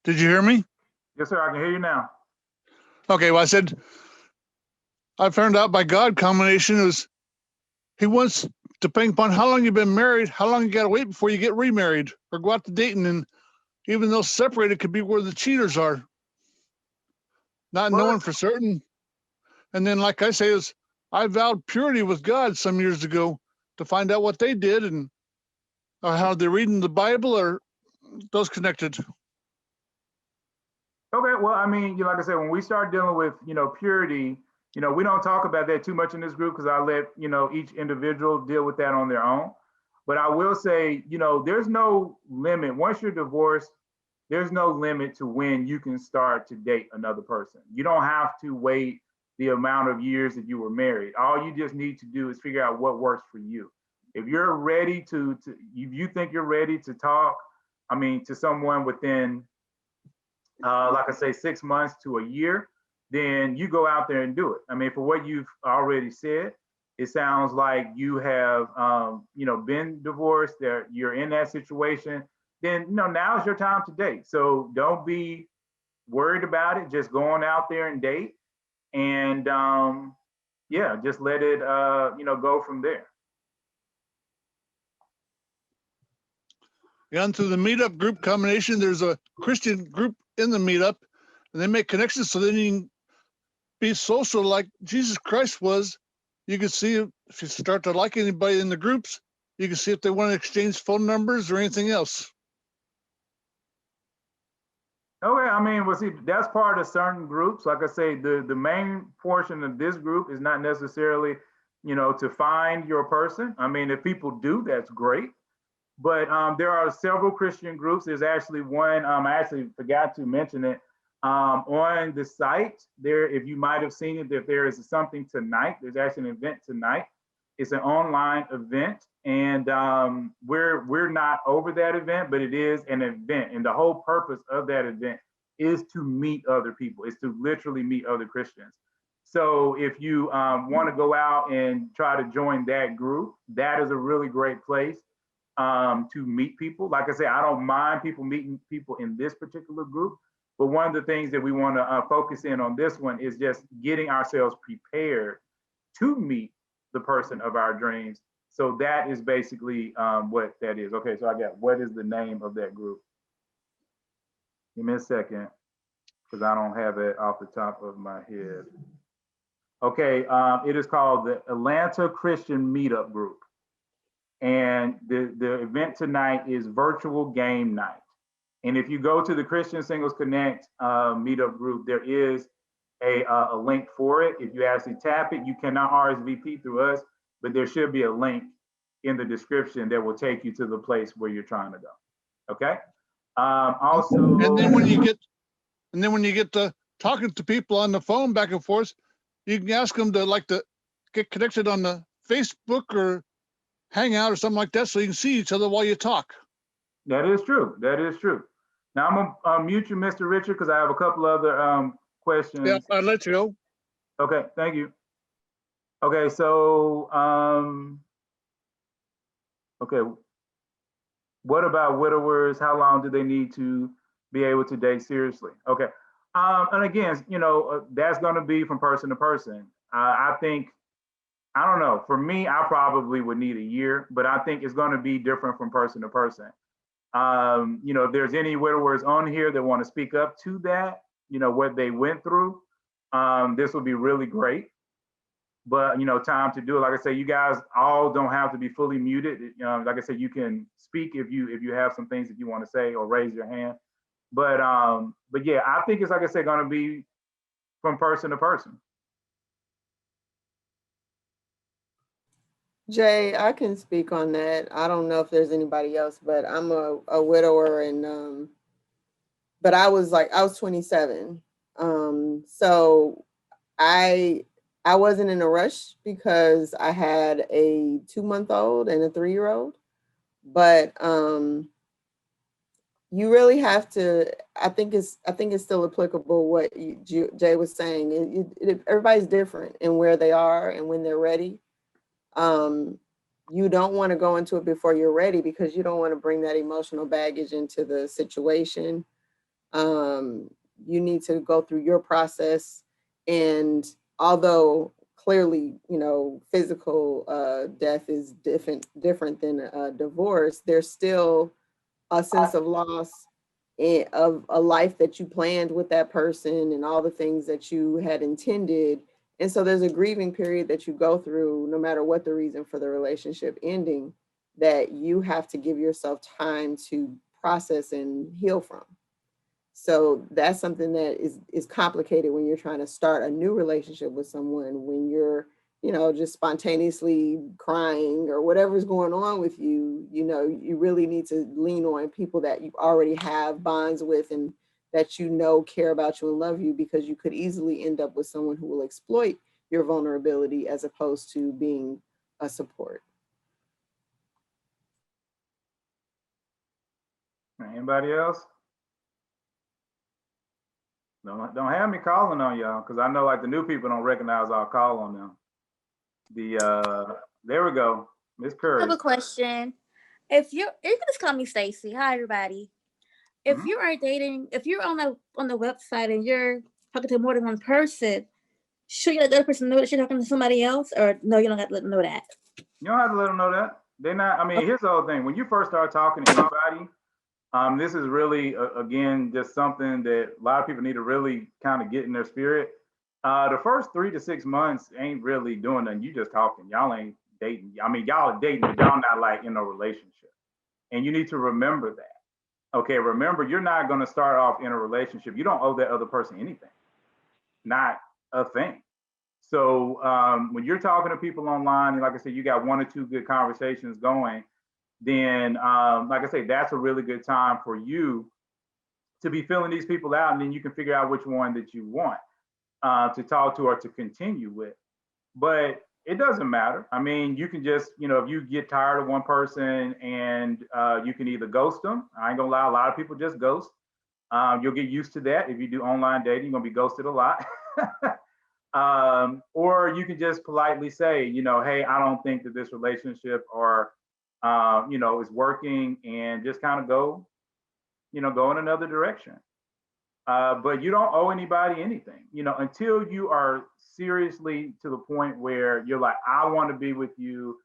Did you hear me? Yes, sir. I can hear you now. Okay, well, I said, I found out by God combination is he wants, depending upon how long you've been married, how long you got to wait before you get remarried or go out to dating. And even though separated could be where the cheaters are, not knowing for certain. And then, like I say, is I vowed purity with God some years ago to find out what they did and how they're reading the Bible or those connected. Okay, well, I mean, like I said, when we start dealing with, purity, we don't talk about that too much in this group because I let, each individual deal with that on their own. But I will say, there's no limit. Once you're divorced, there's no limit to when you can start to date another person. You don't have to wait the amount of years that you were married. All you just need to do is figure out what works for you. If you're ready to if you think you're ready to talk, to someone within like I say, 6 months to a year, then you go out there and do it. For what you've already said, it sounds like you have, been divorced. That you're in that situation. Then now's your time to date. So don't be worried about it. Just go on out there and date, and yeah, just let it, go from there. And through the Meetup group combination, there's a Christian group in the Meetup, and they make connections so then you can be social like Jesus Christ was. You can see if you start to like anybody in the groups, you can see if they want to exchange phone numbers or anything else. Okay, well, see, that's part of certain groups. Like I say, the main portion of this group is not necessarily, to find your person. If people do, that's great. But there are several Christian groups. There's actually one, I actually forgot to mention it, on the site there. If you might have seen it, if there is something tonight, there's actually an event tonight. It's an online event, and we're not over that event, but it is an event, and the whole purpose of that event is to meet other people. Is to literally meet other Christians. So if you want to go out and try to join that group, that is a really great place to meet people. Like I say, I don't mind people meeting people in this particular group, but one of the things that we want to focus in on this one is just getting ourselves prepared to meet the person of our dreams. So that is basically what that is. Okay, so I got, what is the name of that group? Give me a second, because I don't have it off the top of my head. Okay, it is called the Atlanta Christian Meetup Group. And the event tonight is virtual game night. And if you go to the Christian Singles Connect meetup group, there is a link for it. If you actually tap it, you cannot RSVP through us, but there should be a link in the description that will take you to the place where you're trying to go. Okay. Also, and then when you get to talking to people on the phone back and forth, you can ask them to get connected on the Facebook or Hangout or something like that, so you can see each other while you talk. That is true. That is true. Now I'm gonna mute you, Mr. Richard, because I have a couple other questions. Yeah, I'll let you go. Okay, thank you. Okay, so okay, what about widowers? How long do they need to be able to date seriously? Okay, and again, that's going to be from person to person. I think, I don't know. For me, I probably would need a year, but I think it's going to be different from person to person. If there's any widowers on here that want to speak up to that, what they went through, this would be really great. But time to do it. Like I say, you guys all don't have to be fully muted. Like I said, you can speak if you have some things that you want to say or raise your hand. But yeah, I think it's, like I said, going to be from person to person. Jay, I can speak on that. I don't know if there's anybody else, but I'm a widower, and but I was 27. So I wasn't in a rush because I had a 2-month-old and a 3-year-old. But you really have to, I think it's still applicable what Jay was saying. Everybody's different in where they are and when they're ready. You don't want to go into it before you're ready because you don't want to bring that emotional baggage into the situation. You need to go through your process. And although clearly, physical death is different than a divorce, there's still a sense of loss of a life that you planned with that person and all the things that you had intended. And so there's a grieving period that you go through, no matter what the reason for the relationship ending, that you have to give yourself time to process and heal from. So that's something that is complicated when you're trying to start a new relationship with someone, when you're, just spontaneously crying or whatever's going on with you. You really need to lean on people that you already have bonds with and that care about you and love you, because you could easily end up with someone who will exploit your vulnerability as opposed to being a support. Anybody else? Don't have me calling on y'all, because I know like the new people don't recognize I'll call on them. There we go. Miss Curry. I have a question. You can just call me Stacy. Hi everybody. If you are dating, if you're on the website and you're talking to more than one person, should you let the other person know that you're talking to somebody else, or no, you don't have to let them know that? You don't have to let them know that. They're not, I mean, here's the whole thing. When you first start talking to anybody, this is really, again, just something that a lot of people need to really kind of get in their spirit. The first 3 to 6 months ain't really doing nothing. You just talking. Y'all ain't dating. I mean, y'all are dating, but y'all not like in a relationship. And you need to remember that. Okay, remember, you're not going to start off in a relationship. You don't owe that other person anything. Not a thing. So when you're talking to people online, and like I said, you got 1 or 2 good conversations going, then like I say, that's a really good time for you to be filling these people out, and then you can figure out which one that you want to talk to or to continue with. But it doesn't matter. I mean, you can just, if you get tired of one person, and you can either ghost them. I ain't gonna lie, a lot of people just ghost. You'll get used to that. If you do online dating, you're gonna be ghosted a lot. Or you can just politely say, hey, I don't think that this relationship or is working, and just kind of go in another direction. But you don't owe anybody anything, until you are seriously to the point where you're like, I want to be with you.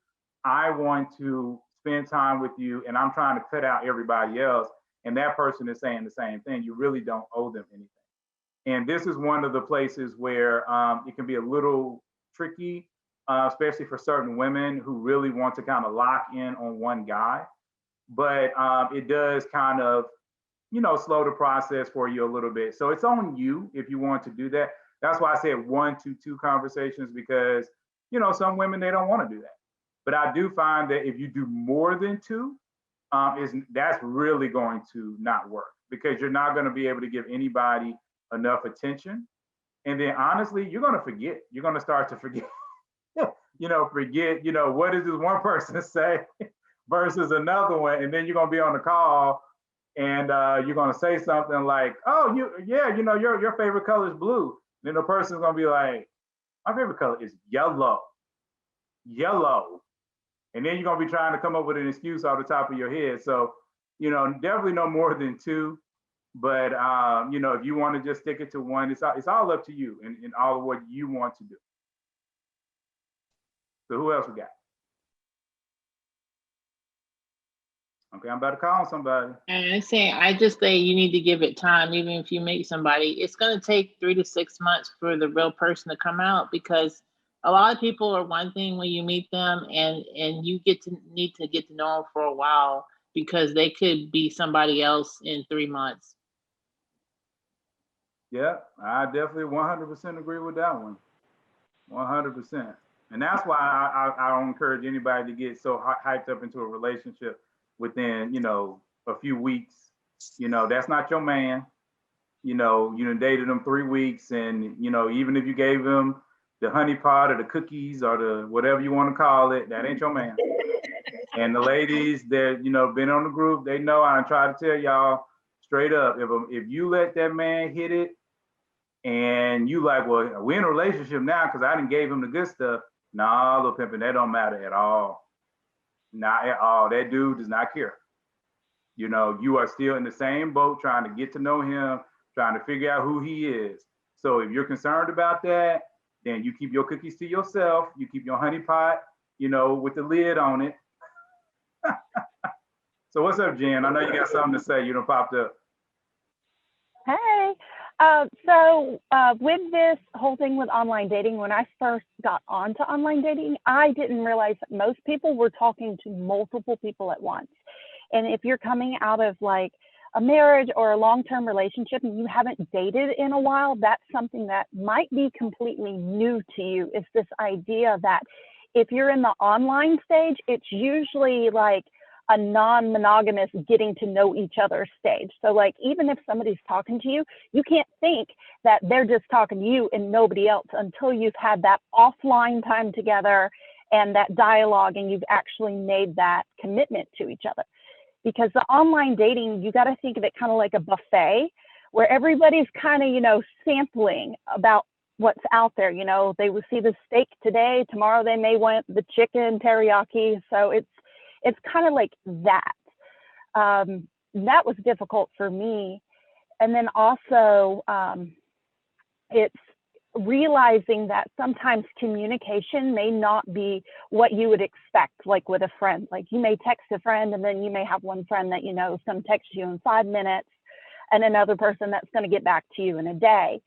I want to spend time with you, and I'm trying to cut out everybody else. And that person is saying the same thing. You really don't owe them anything. And this is one of the places where it can be a little tricky, especially for certain women who really want to kind of lock in on one guy. But it does kind of, slow the process for you a little bit. So it's on you if you want to do that. That's why I said 1 to 2 conversations, because, some women, they don't want to do that. But I do find that if you do more than 2, that's really going to not work, because you're not going to be able to give anybody enough attention. And then honestly, you're going to forget. You're going to start to forget, what does this one person say versus another one. And then you're going to be on the call, and you're going to say something like, oh, your favorite color is blue. And then the person's going to be like, my favorite color is yellow. And then you're going to be trying to come up with an excuse off the top of your head. So, definitely no more than 2. But, if you want to just stick it to 1, it's all up to you and all of what you want to do. So who else we got? Okay, I'm about to call somebody. And I just say you need to give it time. Even if you meet somebody, it's going to take 3 to 6 months for the real person to come out, because a lot of people are one thing when you meet them, and you need to get to know them for a while, because they could be somebody else in 3 months. Yeah, I definitely 100% agree with that one. 100%. And that's why I don't encourage anybody to get so hyped up into a relationship within, a few weeks. That's not your man. You done dated him 3 weeks, and, even if you gave him the honey pot or the cookies or the whatever you want to call it, that ain't your man. And the ladies that, been on the group, they know I try to tell y'all straight up, if you let that man hit it, and you like, well, we're in a relationship now because I didn't gave him the good stuff. Nah, little pimpin', that don't matter at all. Not at all. That dude does not care. You know, you are still in the same boat trying to get to know him, trying to figure out who he is. So if you're concerned about that, then you keep your cookies to yourself. You keep your honey pot, you know, with the lid on it. So what's up, Jen? I know you got something to say. You done popped up. Hey, with this whole thing with online dating, when I first got onto online dating, I didn't realize that most people were talking to multiple people at once. And if you're coming out of like a marriage or a long-term relationship and you haven't dated in a while, that's something that might be completely new to you. Is this idea that if you're in the online stage, it's usually like a non-monogamous getting to know each other stage. So like, even if somebody's talking to you, you can't think that they're just talking to you and nobody else until you've had that offline time together and that dialogue and you've actually made that commitment to each other. Because the online dating, you got to think of it kind of like a buffet where everybody's kind of, you know, sampling about what's out there. You know, they will see the steak today, tomorrow they may want the chicken teriyaki. So it's kind of like that. That was difficult for me. And then also, it's realizing that sometimes communication may not be what you would expect, like with a friend. Like you may text a friend and then you may have one friend that, you know, is going to text you in 5 minutes and another person that's going to get back to you in a day.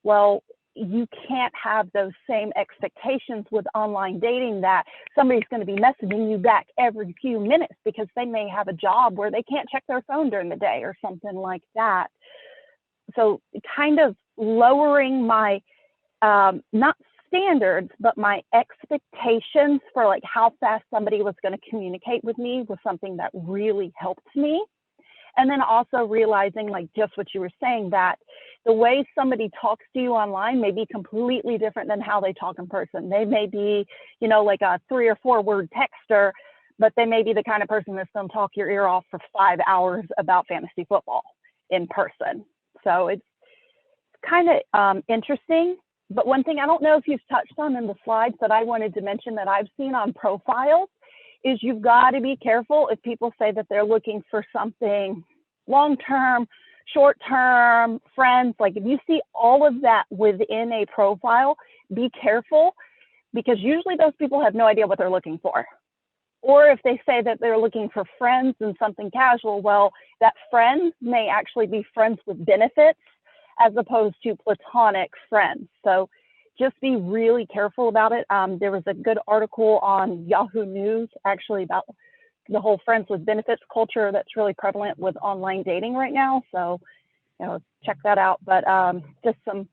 Well, you can't have those same expectations with online dating that somebody's going to be messaging you back every few minutes because they may have a job where they can't check their phone during the day or something like that. So kind of lowering my, not standards, but my expectations for like how fast somebody was going to communicate with me was something that really helped me. And then also realizing, like just what you were saying, that the way somebody talks to you online may be completely different than how they talk in person. They may be, you know, like a 3 or 4 word texter, but they may be the kind of person that's going to talk your ear off for 5 hours about fantasy football in person. So it's kind of interesting. But one thing I don't know if you've touched on in the slides that I wanted to mention that I've seen on profiles is you've got to be careful if people say that they're looking for something long-term, short-term, friends. Like if you see all of that within a profile, be careful, because usually those people have no idea what they're looking for. Or if they say that they're looking for friends and something casual, well, that friend may actually be friends with benefits as opposed to platonic friends. So just be really careful about it. There was a good article on Yahoo News actually about the whole friends with benefits culture that's really prevalent with online dating right now. So, you know, check that out. But just some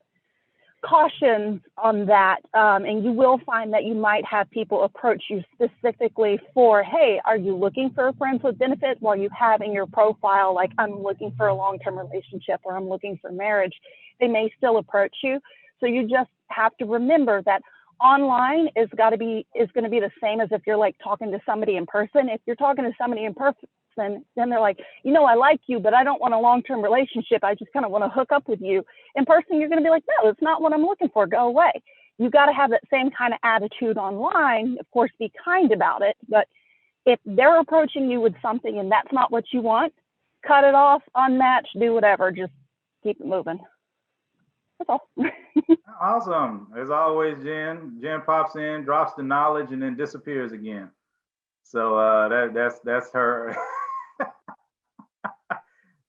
cautions on that. And you will find that you might have people approach you specifically for, hey, are you looking for friends with benefits, while you have in your profile, like I'm looking for a long-term relationship or I'm looking for marriage. They may still approach you. So you just have to remember that online is going to be the same as if you're like talking to somebody in person. If you're talking to somebody in person, then they're like, you know, I like you, but I don't want a long-term relationship. I just kind of want to hook up with you. In person, you're going to be like, no, it's not what I'm looking for. Go away. You got to have that same kind of attitude online. Of course, be kind about it. But if they're approaching you with something and that's not what you want, cut it off, unmatch, do whatever. Just keep it moving. That's all. Awesome. As always, Jen pops in, drops the knowledge, and then disappears again. So that's her.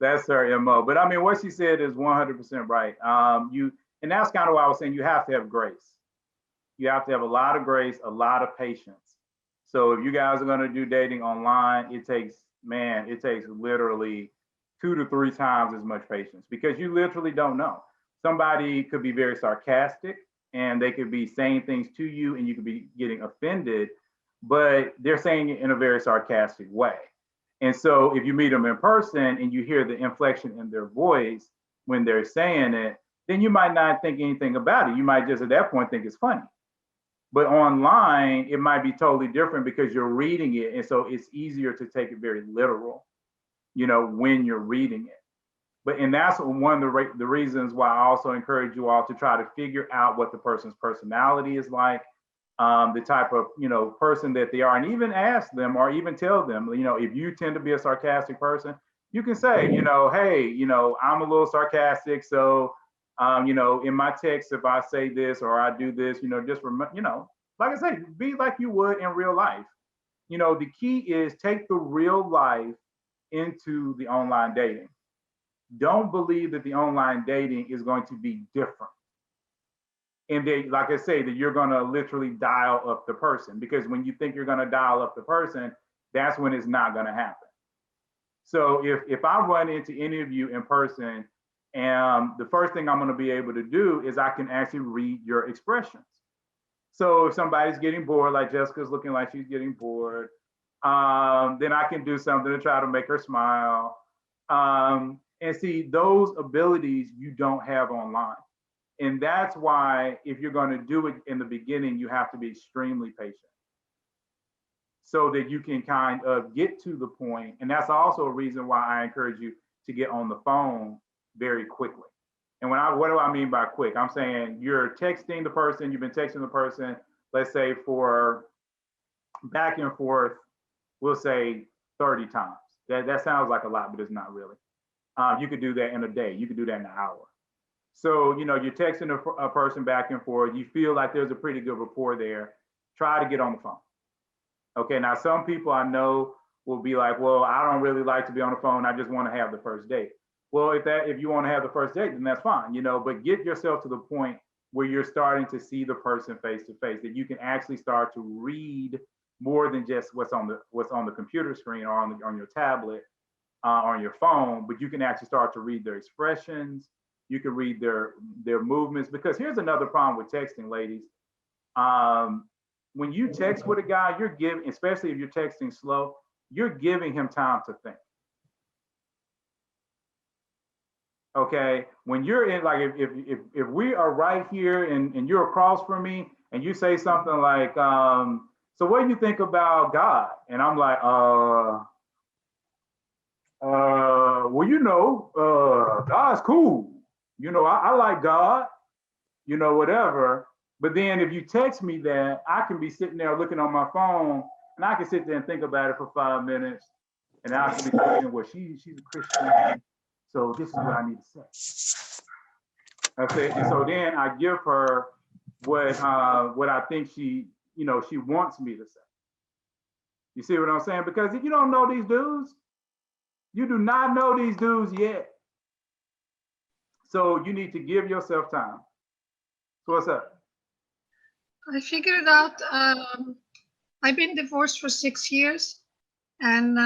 That's her MO. But I mean, what she said is 100% right. And that's kind of why I was saying you have to have grace. You have to have a lot of grace, a lot of patience. So if you guys are going to do dating online, it takes literally 2 to 3 times as much patience, because you literally don't know. Somebody could be very sarcastic and they could be saying things to you and you could be getting offended, but they're saying it in a very sarcastic way. And so if you meet them in person and you hear the inflection in their voice when they're saying it, then you might not think anything about it. You might just at that point think it's funny. But online, it might be totally different because you're reading it. And so it's easier to take it very literal, you know, when you're reading it. And that's one of the reasons why I also encourage you all to try to figure out what the person's personality is like, the type of, you know, person that they are, and even ask them or even tell them, you know, if you tend to be a sarcastic person, you can say, hey, I'm a little sarcastic, so in my text, if I say this or I do this, just remember, like I say, be like you would in real life. The key is take the real life into the online dating. Don't believe that the online dating is going to be different. And they, like I say, that you're going to literally dial up the person, because when you think you're going to dial up the person, that's when it's not going to happen. So if I run into any of you in person, and the first thing I'm going to be able to do is I can actually read your expressions. So if somebody's getting bored, like Jessica's looking like she's getting bored, then I can do something to try to make her smile. And see, those abilities you don't have online. And that's why if you're going to do it in the beginning, you have to be extremely patient so that you can kind of get to the point. And that's also a reason why I encourage you to get on the phone very quickly. And what do I mean by quick? I'm saying you're texting the person, you've been texting the person, let's say for back and forth, we'll say 30 times. That sounds like a lot, but it's not really. You could do that in a day. You could do that in an hour. So, you're texting a person back and forth. You feel like there's a pretty good rapport there. Try to get on the phone. Okay, now some people I know will be like, well, I don't really like to be on the phone. I just want to have the first date. Well, if you want to have the first date, then that's fine, but get yourself to the point where you're starting to see the person face to face, that you can actually start to read more than just what's on the computer screen or on your tablet, on your phone, but you can actually start to read their expressions. You can read their movements, because here's another problem with texting, ladies. When you text with a guy, you're giving, especially if you're texting slow, you're giving him time to think. Okay, when you're in, like, if we are right here and you're across from me and you say something like, so what do you think about God? And I'm like, well, God's cool. I like God, whatever. But then if you text me that, I can be sitting there looking on my phone, and I can sit there and think about it for 5 minutes, and I can be thinking, well, she's a Christian, so this is what I need to say. Okay, and so then I give her what I think she wants me to say. You see what I'm saying? Because if you don't know these dudes, you do not know these dudes yet. So you need to give yourself time. So what's up? I figured out I've been divorced for 6 years, and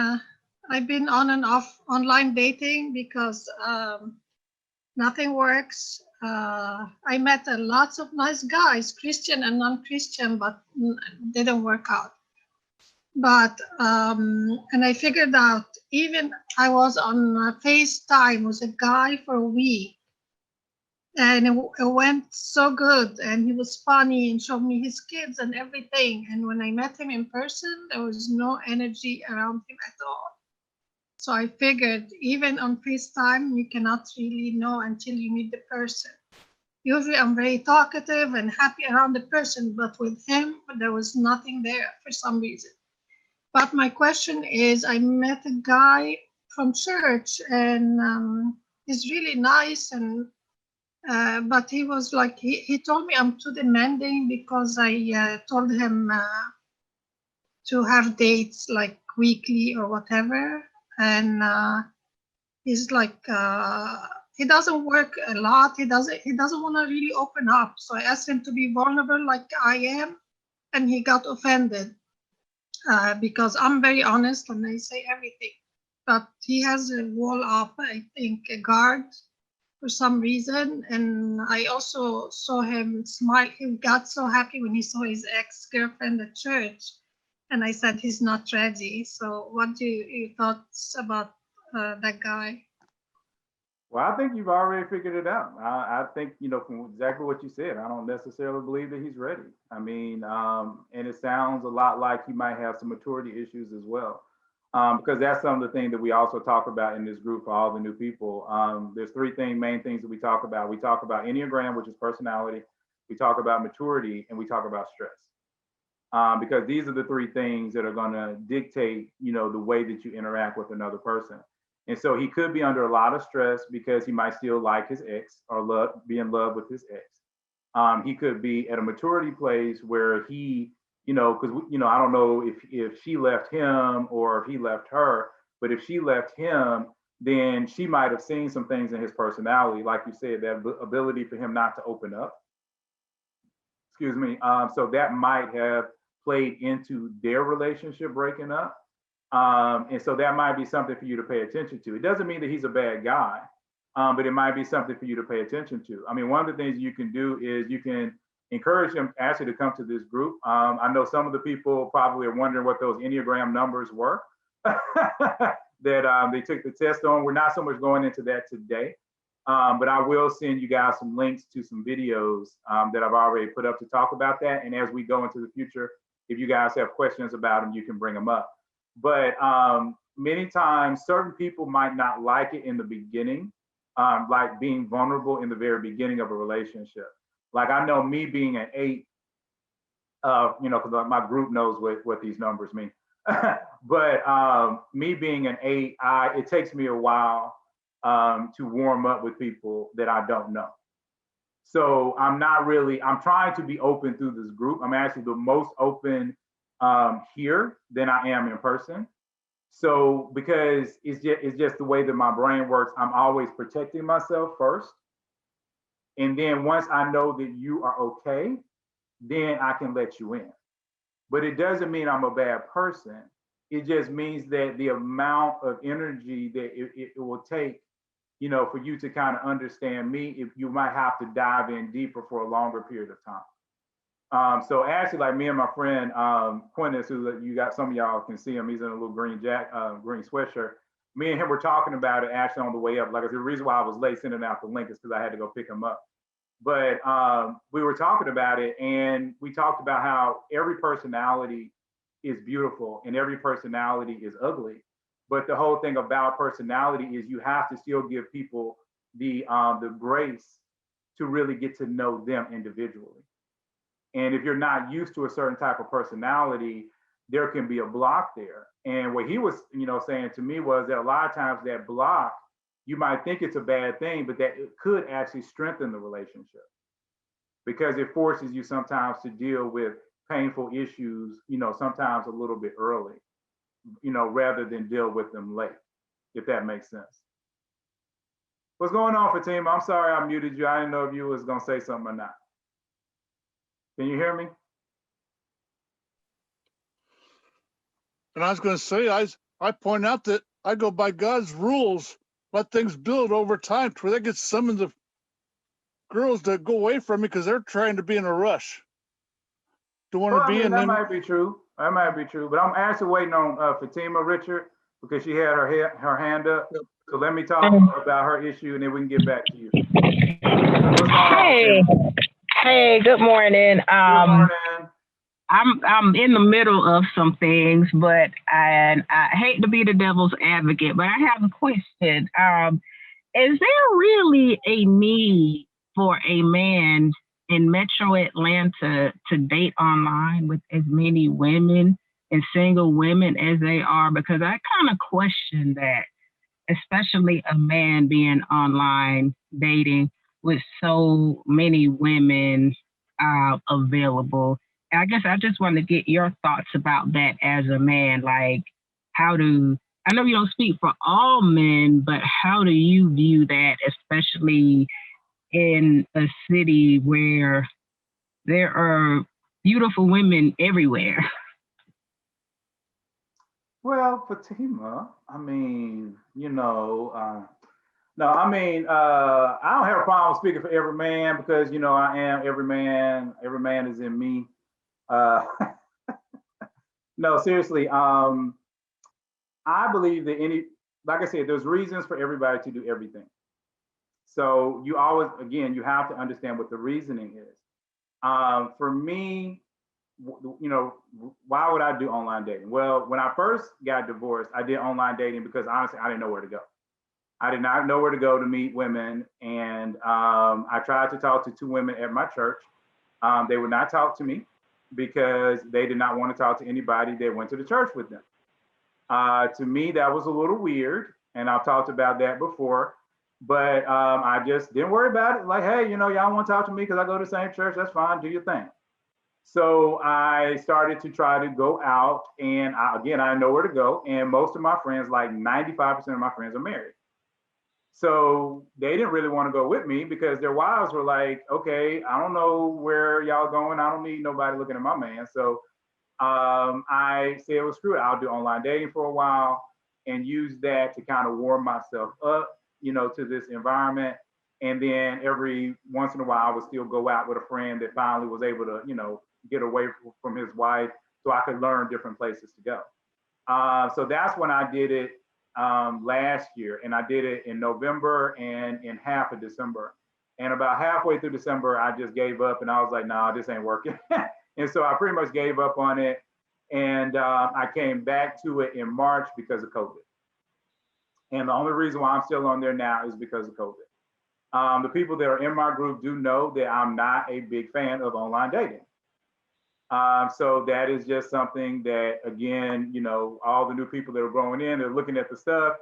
I've been on and off online dating because nothing works. I met lots of nice guys, Christian and non-Christian, but didn't work out. But and I figured out, even I was on FaceTime with a guy for a week, and it went so good, and he was funny and showed me his kids and everything. And when I met him in person, there was no energy around him at all. So I figured, even on FaceTime, you cannot really know until you meet the person. Usually I'm very talkative and happy around the person, but with him, there was nothing there for some reason. But my question is, I met a guy from church, and he's really nice, and but he was like, he told me I'm too demanding because I told him to have dates like weekly or whatever. And he's like, he doesn't work a lot. He doesn't want to really open up. So I asked him to be vulnerable like I am, and he got offended because I'm very honest and I say everything. But he has a wall up, I think, a guard for some reason. And I also saw him smile. He got so happy when he saw his ex-girlfriend at church. And I said, he's not ready. So what do you thoughts about that guy? Well, I think you've already figured it out. I think, from exactly what you said, I don't necessarily believe that he's ready. I mean, and it sounds a lot like he might have some maturity issues as well. Because that's some of the things that we also talk about in this group for all the new people. There's three main things that we talk about. We talk about Enneagram, which is personality. We talk about maturity, and we talk about stress. Because these are the three things that are going to dictate, the way that you interact with another person. And so he could be under a lot of stress because he might still like his ex or be in love with his ex. He could be at a maturity place where he, because I don't know if she left him or if he left her, but if she left him, then she might have seen some things in his personality, like you said, that ability for him not to open up. Excuse me. So that might have played into their relationship breaking up. And so that might be something for you to pay attention to. It doesn't mean that he's a bad guy, but it might be something for you to pay attention to. I mean, one of the things you can do is you can encourage him actually to come to this group. I know some of the people probably are wondering what those Enneagram numbers were that they took the test on. We're not so much going into that today, but I will send you guys some links to some videos that I've already put up to talk about that. And as we go into the future, if you guys have questions about them, you can bring them up. But many times, certain people might not like it in the beginning, like being vulnerable in the very beginning of a relationship. Like I know me being an 8, because my group knows what these numbers mean. But me being an 8, it takes me a while to warm up with people that I don't know. So I'm trying to be open through this group. I'm actually the most open here than I am in person. So because it's just the way that my brain works, I'm always protecting myself first. And then once I know that you are okay, then I can let you in. But it doesn't mean I'm a bad person. It just means that the amount of energy that it will take, for you to kind of understand me, if you might have to dive in deeper for a longer period of time. So actually, like me and my friend Quintus, who some of y'all can see him, he's in a little green sweatshirt. Me and him were talking about it actually on the way up. Like the reason why I was late sending out the link is because I had to go pick him up. But we were talking about it, and we talked about how every personality is beautiful and every personality is ugly. But the whole thing about personality is you have to still give people the grace to really get to know them individually. And if you're not used to a certain type of personality, there can be a block there. And what he was, saying to me was that a lot of times that block, you might think it's a bad thing, but that it could actually strengthen the relationship because it forces you sometimes to deal with painful issues, sometimes a little bit early, rather than deal with them late, if that makes sense. What's going on, Fatima? I'm sorry I muted you. I didn't know if you was gonna say something or not. Can you hear me? And I was going to say, I point out that I go by God's rules, let things build over time to where that gets some of the girls to go away from me because they're trying to be in a rush. Don't want to be in that them. might be true. That might be true. But I'm actually waiting on Fatima, Richard, because she had her hand up. Yep. So let me talk about her issue and then we can get back to you. What's going on, Hey, good morning. Good morning. I'm in the middle of some things, but I hate to be the devil's advocate, but I have a question. Is there really a need for a man in Metro Atlanta to date online with as many women and single women as they are? Because I kind of question that, especially a man being online dating with so many women available. I guess I just want to get your thoughts about that as a man. Like, I know you don't speak for all men, but how do you view that, especially in a city where there are beautiful women everywhere? Well, Fatima, I mean, no, I mean, I don't have a problem speaking for every man because, I am every man is in me. No, seriously, I believe that like I said, there's reasons for everybody to do everything. So you always, again, you have to understand what the reasoning is. For me, why would I do online dating? Well, when I first got divorced, I did online dating because honestly, I didn't know where to go. I did not know where to go to meet women. And I tried to talk to 2 women at my church. They would not talk to me because they did not want to talk to anybody that went to the church with them. To me, that was a little weird. And I've talked about that before, but I just didn't worry about it. Like, hey, y'all want to talk to me because I go to the same church, that's fine, do your thing. So I started to try to go out, and I know where to go. And most of my friends, like 95% of my friends, are married. So they didn't really want to go with me because their wives were like, okay, I don't know where y'all going. I don't need nobody looking at my man. So I said, well, screw it. I'll do online dating for a while and use that to kind of warm myself up, to this environment. And then every once in a while, I would still go out with a friend that finally was able to, get away from his wife so I could learn different places to go. So that's when I did it last year. And I did it in November and in half of December. And about halfway through December, I just gave up and I was like, nah, this ain't working. And so I pretty much gave up on it. And I came back to it in March because of COVID. And the only reason why I'm still on there now is because of COVID. The people that are in my group do know that I'm not a big fan of online dating. So that is just something that, again, all the new people that are growing in, they're looking at the stuff.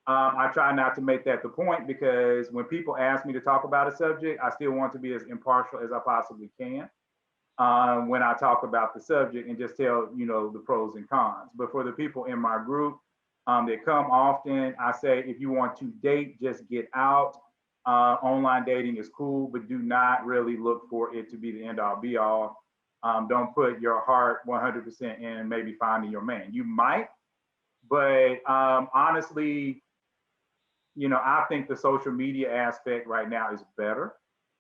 I try not to make that the point because when people ask me to talk about a subject, I still want to be as impartial as I possibly can when I talk about the subject and just tell, the pros and cons. But for the people in my group that come often, I say, if you want to date, just get out. Online dating is cool, but do not really look for it to be the end all be all. Don't put your heart 100% in maybe finding your man. You might, but honestly, I think the social media aspect right now is better.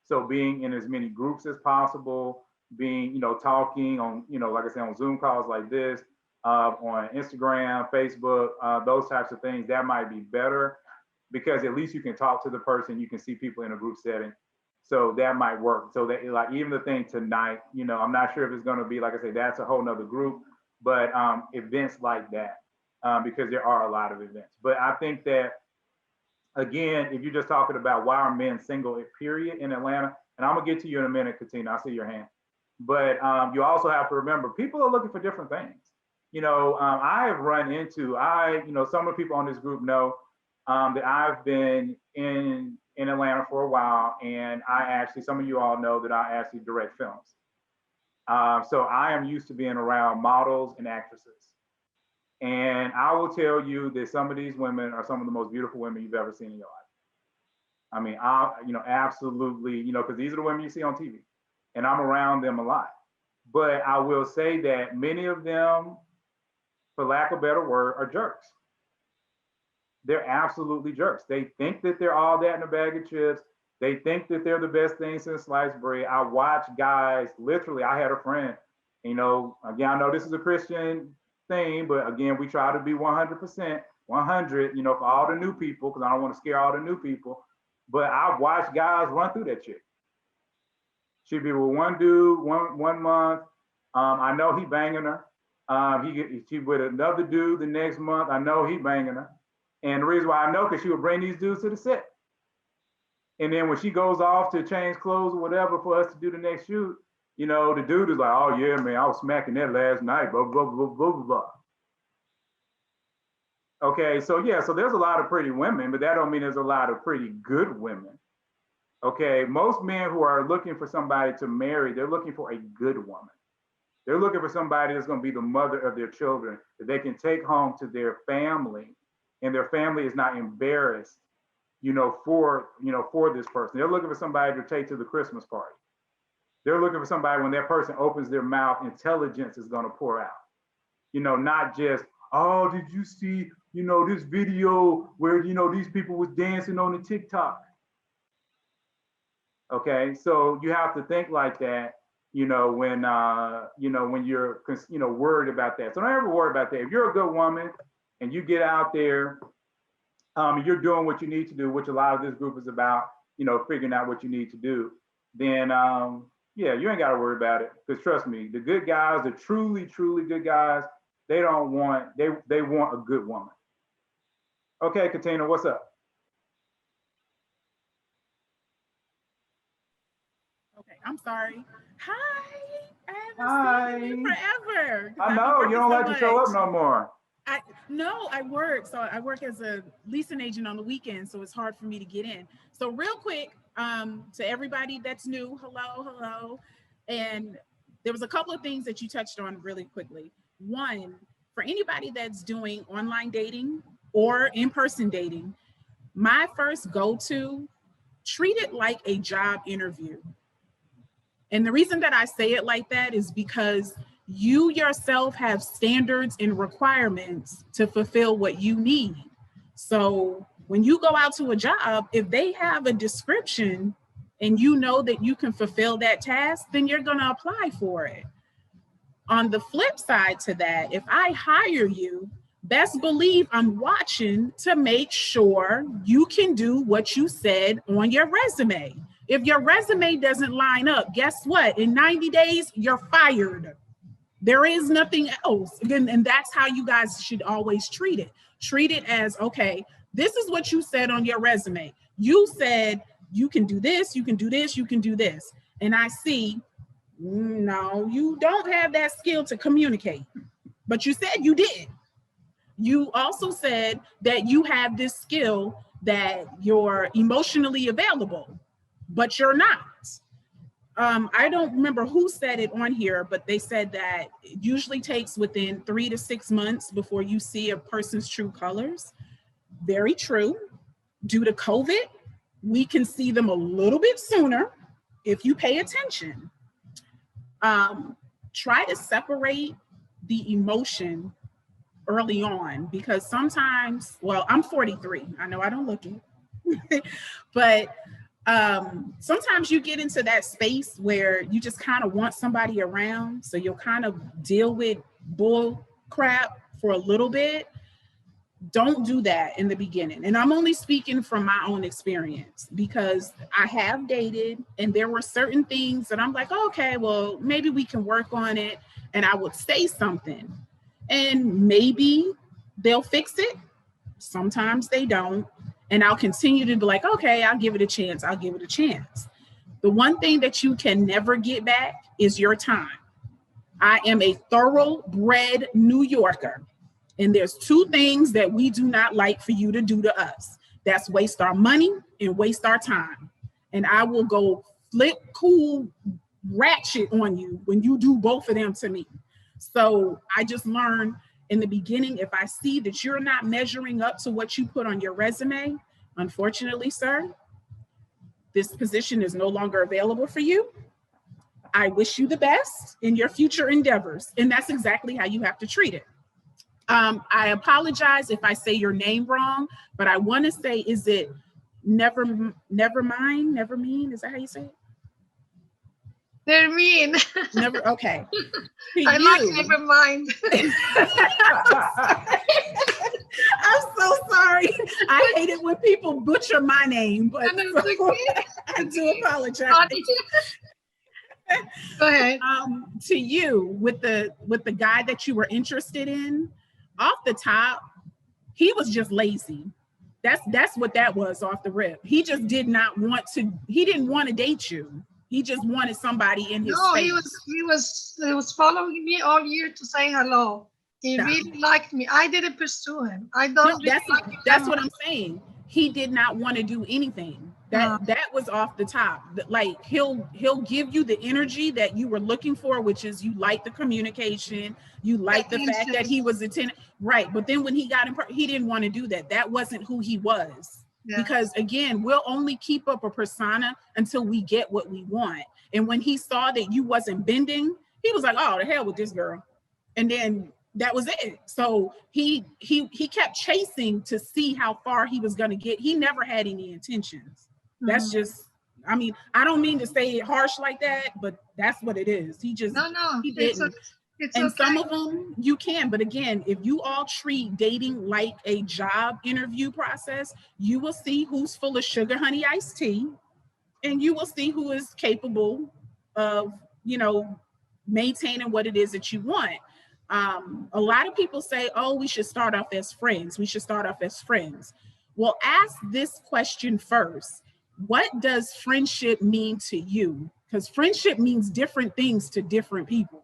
So being in as many groups as possible, being, talking on, like I said, on Zoom calls like this, on Instagram, Facebook, those types of things, that might be better because at least you can talk to the person, you can see people in a group setting. So that might work. So that, like, even the thing tonight, I'm not sure if it's going to be, like I said, that's a whole nother group, but events like that, because there are a lot of events. But I think that, again, if you're just talking about why are men single, period, in Atlanta, and I'm gonna get to you in a minute, Katina, I see your hand. But you also have to remember, people are looking for different things. I have run into, some of the people on this group know that I've been in Atlanta for a while, and some of you all know that I actually direct films. So I am used to being around models and actresses. And I will tell you that some of these women are some of the most beautiful women you've ever seen in your life. I mean, absolutely, because these are the women you see on TV, and I'm around them a lot. But I will say that many of them, for lack of a better word, are jerks. They're absolutely jerks. They think that they're all that in a bag of chips. They think that they're the best thing since sliced bread. I watch guys, literally, I had a friend, again, I know this is a Christian thing, but again, we try to be 100%, 100, for all the new people, because I don't want to scare all the new people. But I watched guys run through that chick. She'd be with one dude one month. I know he banging her. She with another dude the next month. I know he banging her. And the reason why I know, because she would bring these dudes to the set. And then when she goes off to change clothes or whatever for us to do the next shoot, the dude is like, oh yeah, man, I was smacking that last night, blah, blah, blah, blah, blah, blah. Okay, so yeah, so there's a lot of pretty women, but that don't mean there's a lot of pretty good women. Okay, most men who are looking for somebody to marry, they're looking for a good woman. They're looking for somebody that's going to be the mother of their children, that they can take home to their family, and their family is not embarrassed, for this person. They're looking for somebody to take to the Christmas party. They're looking for somebody when that person opens their mouth, intelligence is going to pour out. Not just, oh, did you see, this video where, these people was dancing on the TikTok. Okay, so you have to think like that, when you're, worried about that. So don't ever worry about that. If you're a good woman and you get out there, you're doing what you need to do, which a lot of this group is about, figuring out what you need to do, then yeah, you ain't got to worry about it. Because trust me, the good guys, the truly, truly good guys, they want a good woman. Okay, Katina, what's up? Okay, I'm sorry. Hi, I haven't seen you in forever. I know, you don't like to show up no more. I work. So I work as a leasing agent on the weekend, so it's hard for me to get in. So real quick, to everybody that's new, hello. And there was a couple of things that you touched on really quickly. One, for anybody that's doing online dating or in-person dating, my first go-to, treat it like a job interview. And the reason that I say it like that is because you yourself have standards and requirements to fulfill what you need. So when you go out to a job, if they have a description and you know that you can fulfill that task, then you're going to apply for it. On the flip side to that, if I hire you, best believe I'm watching to make sure you can do what you said on your resume. If your resume doesn't line up, guess what? In 90 days, you're fired. There is nothing else. And that's how you guys should always treat it. Treat it as, okay, this is what you said on your resume. You said you can do this, you can do this, you can do this. And I see, no, you don't have that skill to communicate, but you said you did. You also said that you have this skill that you're emotionally available, but you're not. I don't remember who said it on here, but they said that it usually takes within 3 to 6 months before you see a person's true colors. Very true. Due to COVID, we can see them a little bit sooner if you pay attention. Try to separate the emotion early on, because sometimes, well, I'm 43. I know I don't look it, but sometimes you get into that space where you just kind of want somebody around. So you'll kind of deal with bull crap for a little bit. Don't do that in the beginning. And I'm only speaking from my own experience, because I have dated and there were certain things that I'm like, okay, well, maybe we can work on it. And I would say something and maybe they'll fix it. Sometimes they don't. And I'll continue to be like, okay, I'll give it a chance. I'll give it a chance. The one thing that you can never get back is your time. I am a thoroughbred New Yorker. And there's 2 things that we do not like for you to do to us. That's waste our money and waste our time. And I will go flip, cool, ratchet on you when you do both of them to me. So I just learned in the beginning, if I see that you're not measuring up to what you put on your resume, unfortunately, sir, this position is no longer available for you. I wish you the best in your future endeavors. And that's exactly how you have to treat it. I apologize if I say your name wrong, but I want to say, is it never mind? Is that how you say it? They're mean. Never, okay. I like never mind. I'm so sorry. I hate it when people butcher my name, but I do apologize. Go ahead. To you, with the guy that you were interested in, off the top, he was just lazy. That's what that was off the rip. He just did not want to. He didn't want to date you. He just wanted somebody in his space. He was following me all year to say hello. He really liked me. I didn't pursue him. I don't. No, that's what I'm saying. He did not want to do anything. That was off the top. Like he'll give you the energy that you were looking for, which is you like the communication, you like the fact that he was attending, right? But then when he got in, he didn't want to do that. That wasn't who he was. Yeah. Because again, we'll only keep up a persona until we get what we want. And when he saw that you wasn't bending, he was like, "Oh, the hell with this girl," and then that was it. So he kept chasing to see how far he was going to get. He never had any intentions. That's just, I mean, I don't mean to say it harsh like that, but that's what it is. He just, he didn't. It's and okay. Some of them you can, but again, if you all treat dating like a job interview process, you will see who's full of sugar, honey, iced tea, and you will see who is capable of, maintaining what it is that you want. A lot of people say, oh, we should start off as friends. We should start off as friends. Well, ask this question first. What does friendship mean to you? Because friendship means different things to different people.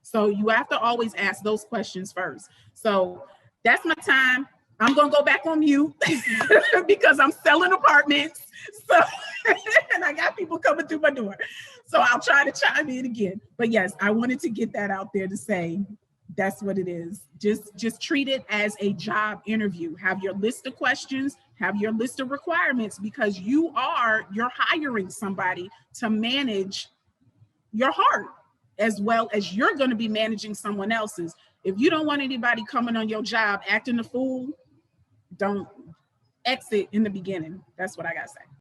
So you have to always ask those questions first. So that's my time. I'm gonna go back on mute because I'm selling apartments. So, and I got people coming through my door. So I'll try to chime in again. But yes, I wanted to get that out there to say that's what it is. Just treat it as a job interview. Have your list of questions, have your list of requirements, because you're hiring somebody to manage your heart as well as you're going to be managing someone else's. If you don't want anybody coming on your job acting a fool, don't exit in the beginning. That's what I got to say.